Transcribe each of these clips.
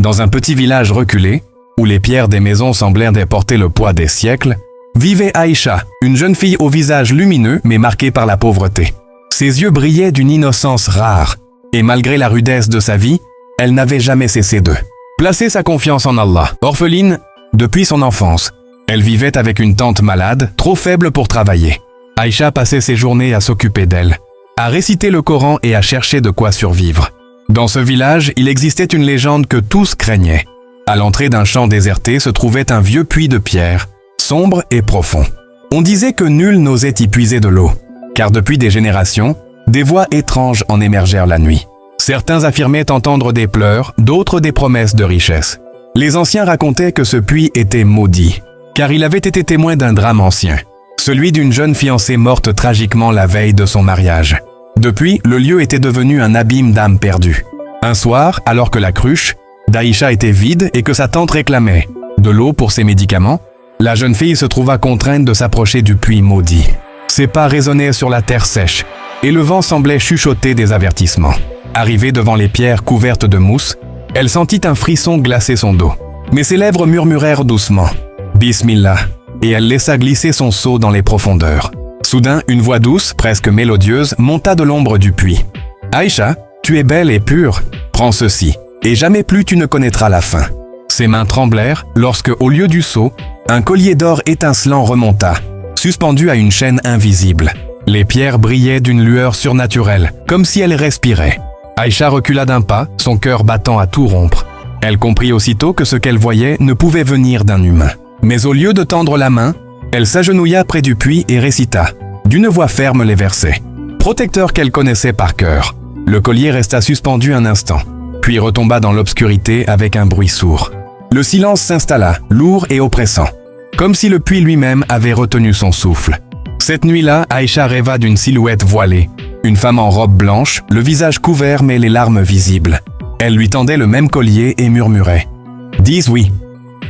Dans un petit village reculé, où les pierres des maisons semblèrent porter le poids des siècles, vivait Aïcha, une jeune fille au visage lumineux mais marqué par la pauvreté. Ses yeux brillaient d'une innocence rare, et malgré la rudesse de sa vie, elle n'avait jamais cessé de placer sa confiance en Allah. Orpheline, depuis son enfance, elle vivait avec une tante malade, trop faible pour travailler. Aïcha passait ses journées à s'occuper d'elle, à réciter le Coran et à chercher de quoi survivre. Dans ce village, il existait une légende que tous craignaient. À l'entrée d'un champ déserté se trouvait un vieux puits de pierre, sombre et profond. On disait que nul n'osait y puiser de l'eau, car depuis des générations, des voix étranges en émergèrent la nuit. Certains affirmaient entendre des pleurs, d'autres des promesses de richesse. Les anciens racontaient que ce puits était maudit, car il avait été témoin d'un drame ancien, celui d'une jeune fiancée morte tragiquement la veille de son mariage. Depuis, le lieu était devenu un abîme d'âmes perdues. Un soir, alors que la cruche d'Aïcha était vide et que sa tante réclamait de l'eau pour ses médicaments, la jeune fille se trouva contrainte de s'approcher du puits maudit. Ses pas résonnaient sur la terre sèche, et le vent semblait chuchoter des avertissements. Arrivée devant les pierres couvertes de mousse, elle sentit un frisson glacer son dos. Mais ses lèvres murmurèrent doucement « Bismillah » et elle laissa glisser son seau dans les profondeurs. Soudain, une voix douce, presque mélodieuse, monta de l'ombre du puits. « Aïcha, tu es belle et pure. Prends ceci, et jamais plus tu ne connaîtras la faim. » Ses mains tremblèrent lorsque, au lieu du seau, un collier d'or étincelant remonta, suspendu à une chaîne invisible. Les pierres brillaient d'une lueur surnaturelle, comme si elles respiraient. Aïcha recula d'un pas, son cœur battant à tout rompre. Elle comprit aussitôt que ce qu'elle voyait ne pouvait venir d'un humain. Mais au lieu de tendre la main, elle s'agenouilla près du puits et récita, d'une voix ferme, les versets. Protecteur qu'elle connaissait par cœur. Le collier resta suspendu un instant, puis retomba dans l'obscurité avec un bruit sourd. Le silence s'installa, lourd et oppressant, comme si le puits lui-même avait retenu son souffle. Cette nuit-là, Aïcha rêva d'une silhouette voilée, une femme en robe blanche, le visage couvert mais les larmes visibles. Elle lui tendait le même collier et murmurait « Dis oui,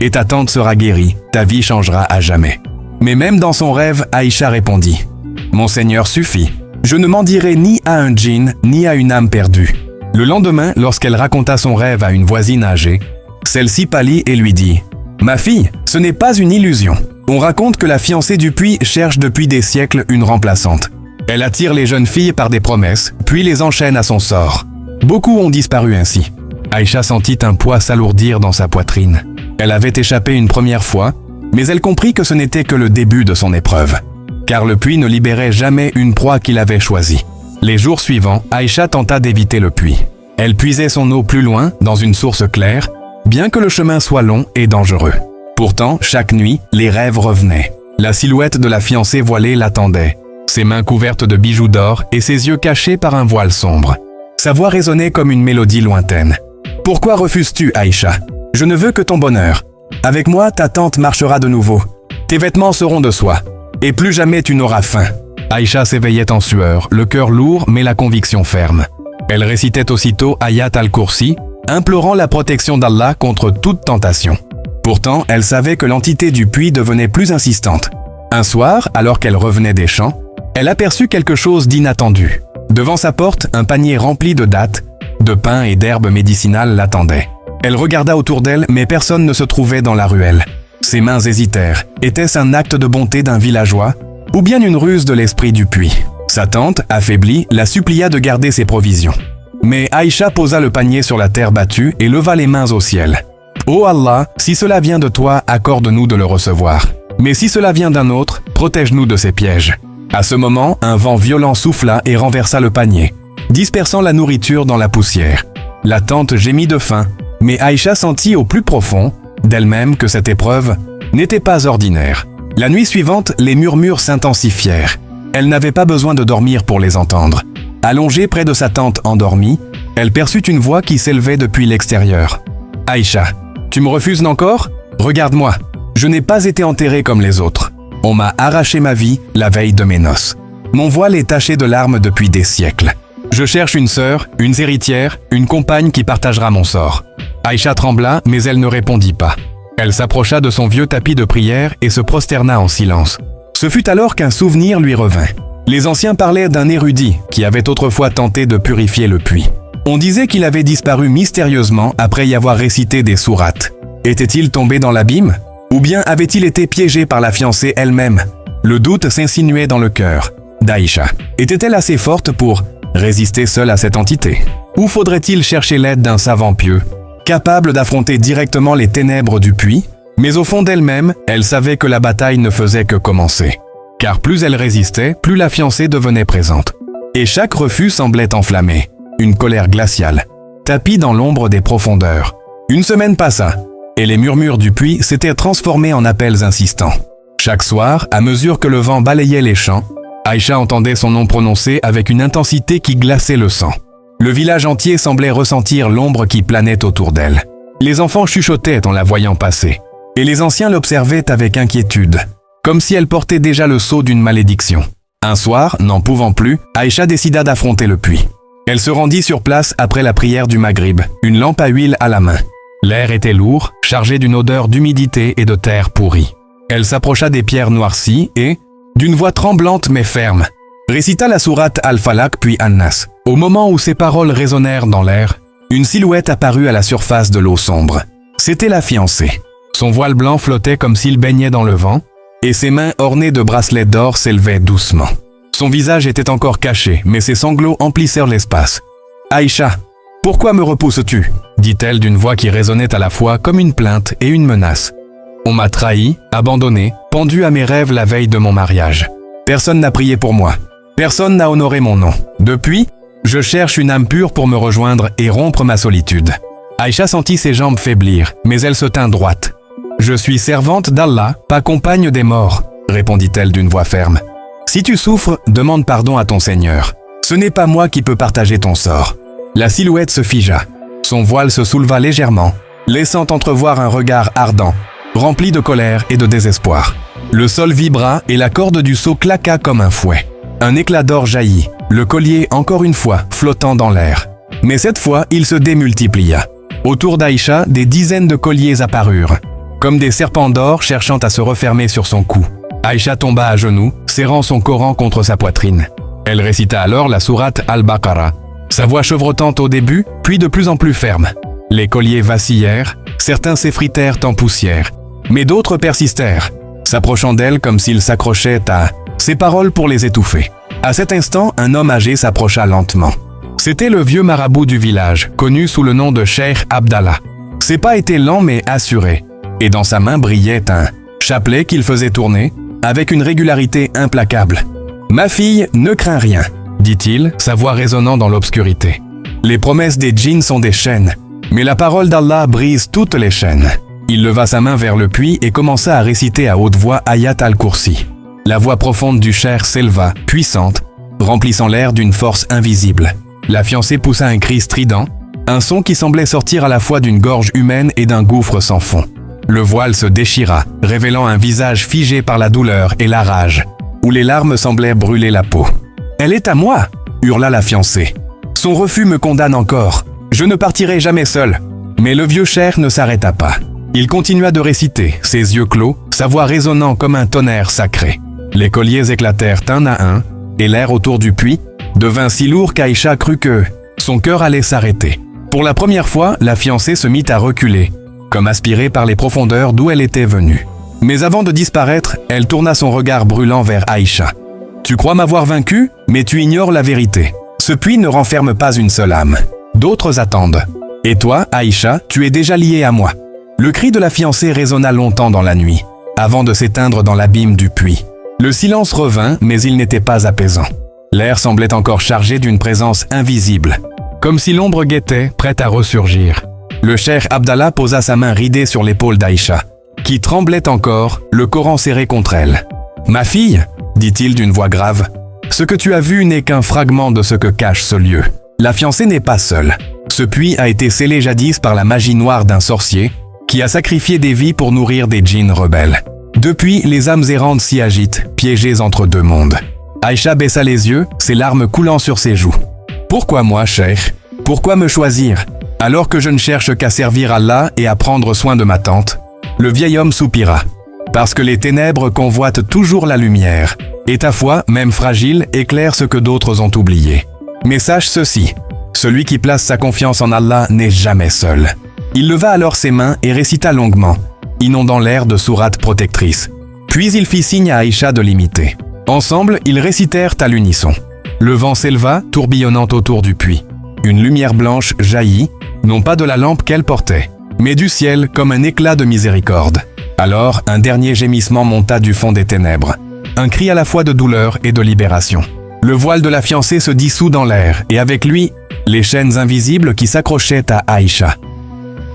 et ta tante sera guérie, ta vie changera à jamais. » Mais même dans son rêve, Aïcha répondit « Mon Seigneur suffit, je ne m'en dirai ni à un djinn ni à une âme perdue. » Le lendemain, lorsqu'elle raconta son rêve à une voisine âgée, celle-ci pâlit et lui dit « Ma fille, ce n'est pas une illusion. On raconte que la fiancée du puits cherche depuis des siècles une remplaçante. Elle attire les jeunes filles par des promesses, puis les enchaîne à son sort. Beaucoup ont disparu ainsi. » Aïcha sentit un poids s'alourdir dans sa poitrine. Elle avait échappé une première fois, mais elle comprit que ce n'était que le début de son épreuve, car le puits ne libérait jamais une proie qu'il avait choisie. Les jours suivants, Aïcha tenta d'éviter le puits. Elle puisait son eau plus loin, dans une source claire, bien que le chemin soit long et dangereux. Pourtant, chaque nuit, les rêves revenaient. La silhouette de la fiancée voilée l'attendait, ses mains couvertes de bijoux d'or et ses yeux cachés par un voile sombre. Sa voix résonnait comme une mélodie lointaine. « Pourquoi refuses-tu, Aïcha? Je ne veux que ton bonheur. Avec moi, ta tante marchera de nouveau. Tes vêtements seront de soie. Et plus jamais tu n'auras faim. » Aïcha s'éveillait en sueur, le cœur lourd mais la conviction ferme. Elle récitait aussitôt Ayat al-Kursi, implorant la protection d'Allah contre toute tentation. Pourtant, elle savait que l'entité du puits devenait plus insistante. Un soir, alors qu'elle revenait des champs, elle aperçut quelque chose d'inattendu. Devant sa porte, un panier rempli de dattes, de pain et d'herbes médicinales l'attendait. Elle regarda autour d'elle, mais personne ne se trouvait dans la ruelle. Ses mains hésitèrent. Était-ce un acte de bonté d'un villageois ou bien une ruse de l'esprit du puits? Sa tante, affaiblie, la supplia de garder ses provisions. Mais Aïcha posa le panier sur la terre battue et leva les mains au ciel. « Ô Allah, si cela vient de toi, accorde-nous de le recevoir. Mais si cela vient d'un autre, protège-nous de ces pièges. » À ce moment, un vent violent souffla et renversa le panier, dispersant la nourriture dans la poussière. La tante gémit de faim, mais Aïcha sentit au plus profond d'elle-même que cette épreuve n'était pas ordinaire. La nuit suivante, les murmures s'intensifièrent. Elle n'avait pas besoin de dormir pour les entendre. Allongée près de sa tante endormie, elle perçut une voix qui s'élevait depuis l'extérieur. « Aïcha, tu me refuses encore? Regarde-moi, je n'ai pas été enterrée comme les autres. On m'a arraché ma vie la veille de mes noces. Mon voile est taché de larmes depuis des siècles. Je cherche une sœur, une héritière, une compagne qui partagera mon sort. » Aïcha trembla, mais elle ne répondit pas. Elle s'approcha de son vieux tapis de prière et se prosterna en silence. Ce fut alors qu'un souvenir lui revint. Les anciens parlaient d'un érudit qui avait autrefois tenté de purifier le puits. On disait qu'il avait disparu mystérieusement après y avoir récité des sourates. Était-il tombé dans l'abîme? Ou bien avait-il été piégé par la fiancée elle-même? Le doute s'insinuait dans le cœur d'Aïcha. Était-elle assez forte pour résister seule à cette entité? Ou faudrait-il chercher l'aide d'un savant pieux, capable d'affronter directement les ténèbres du puits? Mais au fond d'elle-même, elle savait que la bataille ne faisait que commencer. Car plus elle résistait, plus la fiancée devenait présente. Et chaque refus semblait enflammé. Une colère glaciale, tapie dans l'ombre des profondeurs. Une semaine passa, et les murmures du puits s'étaient transformés en appels insistants. Chaque soir, à mesure que le vent balayait les champs, Aïcha entendait son nom prononcé avec une intensité qui glaçait le sang. Le village entier semblait ressentir l'ombre qui planait autour d'elle. Les enfants chuchotaient en la voyant passer, et les anciens l'observaient avec inquiétude, comme si elle portait déjà le sceau d'une malédiction. Un soir, n'en pouvant plus, Aïcha décida d'affronter le puits. Elle se rendit sur place après la prière du Maghrib, une lampe à huile à la main. L'air était lourd, chargé d'une odeur d'humidité et de terre pourrie. Elle s'approcha des pierres noircies et, d'une voix tremblante mais ferme, récita la sourate Al-Falaq puis An-Nas. Au moment où ces paroles résonnèrent dans l'air, une silhouette apparut à la surface de l'eau sombre. C'était la fiancée. Son voile blanc flottait comme s'il baignait dans le vent, et ses mains ornées de bracelets d'or s'élevaient doucement. Son visage était encore caché, mais ses sanglots emplissèrent l'espace. « Aïcha, pourquoi me repousses-tu » dit-elle d'une voix qui résonnait à la fois comme une plainte et une menace. « On m'a trahi, abandonné, pendu à mes rêves la veille de mon mariage. Personne n'a prié pour moi. Personne n'a honoré mon nom. Depuis, je cherche une âme pure pour me rejoindre et rompre ma solitude. » Aïcha sentit ses jambes faiblir, mais elle se tint droite. « Je suis servante d'Allah, pas compagne des morts, » répondit-elle d'une voix ferme. « Si tu souffres, demande pardon à ton Seigneur. Ce n'est pas moi qui peux partager ton sort. » La silhouette se figea. Son voile se souleva légèrement, laissant entrevoir un regard ardent, rempli de colère et de désespoir. Le sol vibra et la corde du seau claqua comme un fouet. Un éclat d'or jaillit, le collier encore une fois flottant dans l'air. Mais cette fois, il se démultiplia. Autour d'Aïcha, des dizaines de colliers apparurent, comme des serpents d'or cherchant à se refermer sur son cou. Aïcha tomba à genoux, serrant son Coran contre sa poitrine. Elle récita alors la sourate Al-Baqarah, sa voix chevrotante au début, puis de plus en plus ferme. Les colliers vacillèrent, certains s'effritèrent en poussière, mais d'autres persistèrent, s'approchant d'elle comme s'ils s'accrochaient à ses paroles pour les étouffer. À cet instant, un homme âgé s'approcha lentement. C'était le vieux marabout du village, connu sous le nom de Cheikh Abdallah. Ses pas étaient lents mais assurés, et dans sa main brillait un chapelet qu'il faisait tourner, avec une régularité implacable. « Ma fille, ne crains rien », dit-il, sa voix résonnant dans l'obscurité. « Les promesses des djinns sont des chaînes, mais la parole d'Allah brise toutes les chaînes. » Il leva sa main vers le puits et commença à réciter à haute voix Ayat al-Kursi. La voix profonde du cheikh s'éleva, puissante, remplissant l'air d'une force invisible. La fiancée poussa un cri strident, un son qui semblait sortir à la fois d'une gorge humaine et d'un gouffre sans fond. Le voile se déchira, révélant un visage figé par la douleur et la rage, où les larmes semblaient brûler la peau. « Elle est à moi !» hurla la fiancée. « Son refus me condamne encore. Je ne partirai jamais seule. » Mais le vieux cheikh ne s'arrêta pas. Il continua de réciter, ses yeux clos, sa voix résonnant comme un tonnerre sacré. Les colliers éclatèrent un à un, et l'air autour du puits devint si lourd qu'Aïcha crut que son cœur allait s'arrêter. Pour la première fois, la fiancée se mit à reculer, comme aspirée par les profondeurs d'où elle était venue. Mais avant de disparaître, elle tourna son regard brûlant vers Aïcha. « Tu crois m'avoir vaincu, mais tu ignores la vérité. Ce puits ne renferme pas une seule âme. D'autres attendent. Et toi, Aïcha, tu es déjà liée à moi. » Le cri de la fiancée résonna longtemps dans la nuit, avant de s'éteindre dans l'abîme du puits. Le silence revint, mais il n'était pas apaisant. L'air semblait encore chargé d'une présence invisible, comme si l'ombre guettait, prête à ressurgir. Le cheikh Abdallah posa sa main ridée sur l'épaule d'Aïcha, qui tremblait encore, le Coran serré contre elle. « Ma fille, dit-il d'une voix grave, ce que tu as vu n'est qu'un fragment de ce que cache ce lieu. La fiancée n'est pas seule. Ce puits a été scellé jadis par la magie noire d'un sorcier, qui a sacrifié des vies pour nourrir des djinns rebelles. Depuis, les âmes errantes s'y agitent, piégées entre deux mondes. » Aïcha baissa les yeux, ses larmes coulant sur ses joues. « Pourquoi moi, cheikh? Pourquoi me choisir, alors que je ne cherche qu'à servir Allah et à prendre soin de ma tante ?» Le vieil homme soupira. « Parce que les ténèbres convoitent toujours la lumière, et ta foi, même fragile, éclaire ce que d'autres ont oublié. Mais sache ceci, Celui qui place sa confiance en Allah n'est jamais seul. Il leva alors ses mains et récita longuement, inondant l'air de sourates protectrices. Puis il fit signe à Aïcha de l'imiter. Ensemble, ils récitèrent à l'unisson. Le vent s'éleva, tourbillonnant autour du puits. Une lumière blanche jaillit, non pas de la lampe qu'elle portait, mais du ciel comme un éclat de miséricorde. Alors, un dernier gémissement monta du fond des ténèbres. Un cri à la fois de douleur et de libération. Le voile de la fiancée se dissout dans l'air, et avec lui, les chaînes invisibles qui s'accrochaient à Aïcha.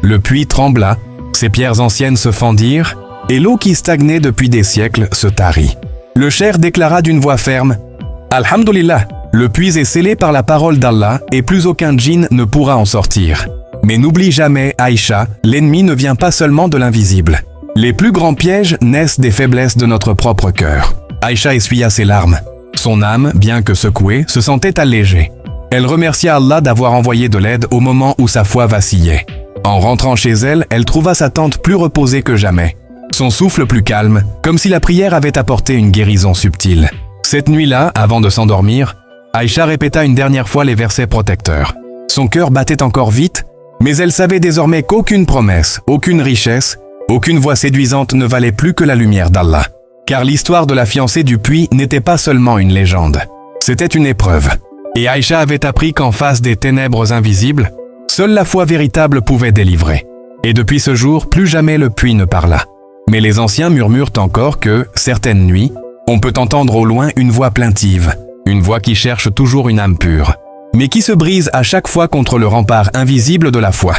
Le puits trembla, ses pierres anciennes se fendirent, et l'eau qui stagnait depuis des siècles se tarit. Le cheikh déclara d'une voix ferme « Alhamdulillah, le puits est scellé par la parole d'Allah et plus aucun djinn ne pourra en sortir. Mais n'oublie jamais, Aïcha, l'ennemi ne vient pas seulement de l'invisible. Les plus grands pièges naissent des faiblesses de notre propre cœur. » Aïcha essuya ses larmes. Son âme, bien que secouée, se sentait allégée. Elle remercia Allah d'avoir envoyé de l'aide au moment où sa foi vacillait. En rentrant chez elle, elle trouva sa tante plus reposée que jamais. Son souffle plus calme, comme si la prière avait apporté une guérison subtile. Cette nuit-là, avant de s'endormir, Aïcha répéta une dernière fois les versets protecteurs. Son cœur battait encore vite, mais elle savait désormais qu'aucune promesse, aucune richesse, aucune voix séduisante ne valait plus que la lumière d'Allah. Car l'histoire de la fiancée du puits n'était pas seulement une légende. C'était une épreuve. Et Aïcha avait appris qu'en face des ténèbres invisibles, seule la foi véritable pouvait délivrer. Et depuis ce jour, plus jamais le puits ne parla. Mais les anciens murmurent encore que, certaines nuits, on peut entendre au loin une voix plaintive, une voix qui cherche toujours une âme pure, mais qui se brise à chaque fois contre le rempart invisible de la foi.